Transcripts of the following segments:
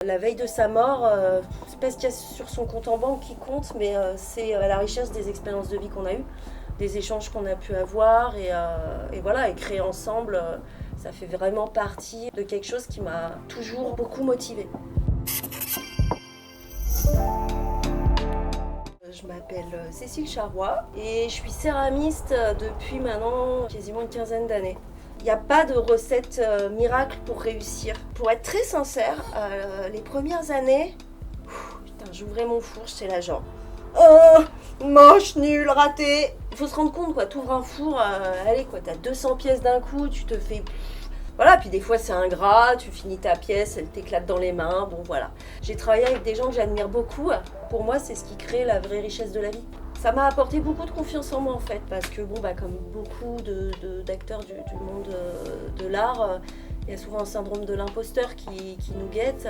La veille de sa mort, c'est pas ce qu'il y a sur son compte en banque qui compte, mais c'est la richesse des expériences de vie qu'on a eues, des échanges qu'on a pu avoir et voilà, et créer ensemble, ça fait vraiment partie de quelque chose qui m'a toujours beaucoup motivée. Je m'appelle Cécile Charrois et je suis céramiste depuis maintenant quasiment une quinzaine d'années. Il n'y a pas de recette miracle pour réussir. Pour être très sincère, les premières années, putain, j'ouvrais mon four, j'étais là genre oh, moche, nul, raté. Il faut se rendre compte quoi, t'ouvres un four, allez quoi, t'as 200 pièces d'un coup, tu te fais voilà, puis des fois c'est ingrat, tu finis ta pièce, elle t'éclate dans les mains, bon voilà. J'ai travaillé avec des gens que j'admire beaucoup, pour moi c'est ce qui crée la vraie richesse de la vie. Ça m'a apporté beaucoup de confiance en moi en fait, parce que bon bah comme beaucoup d'acteurs du monde de l'art, il y a souvent un syndrome de l'imposteur qui nous guette.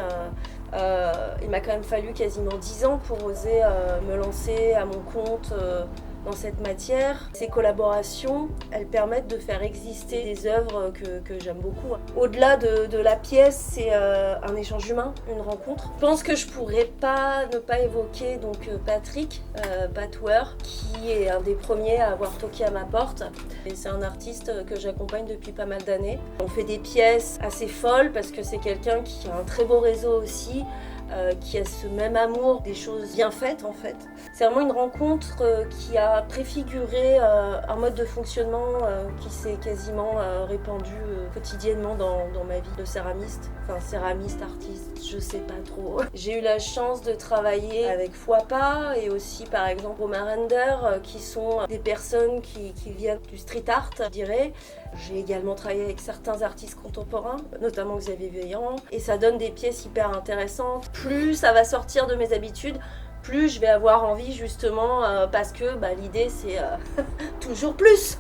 Il m'a quand même fallu quasiment 10 ans pour oser me lancer à mon compte dans cette matière. Ces collaborations, elles permettent de faire exister des œuvres que j'aime beaucoup. Au-delà de la pièce, c'est un échange humain, une rencontre. Je pense que je pourrais pas ne pas évoquer donc Patrick Batouer, qui est un des premiers à avoir toqué à ma porte. Et c'est un artiste que j'accompagne depuis pas mal d'années. On fait des pièces assez folles parce que c'est quelqu'un qui a un très beau réseau aussi, qui a ce même amour des choses bien faites en fait. C'est vraiment une rencontre qui a préfiguré un mode de fonctionnement qui s'est quasiment répandu quotidiennement dans ma vie de céramiste. Enfin céramiste, artiste, je sais pas trop. J'ai eu la chance de travailler avec Fouapa et aussi par exemple Romain Render qui sont des personnes qui viennent du street art, je dirais. J'ai également travaillé avec certains artistes contemporains, notamment Xavier Veillant, et ça donne des pièces hyper intéressantes. Plus ça va sortir de mes habitudes, plus je vais avoir envie justement, parce que l'idée c'est toujours plus.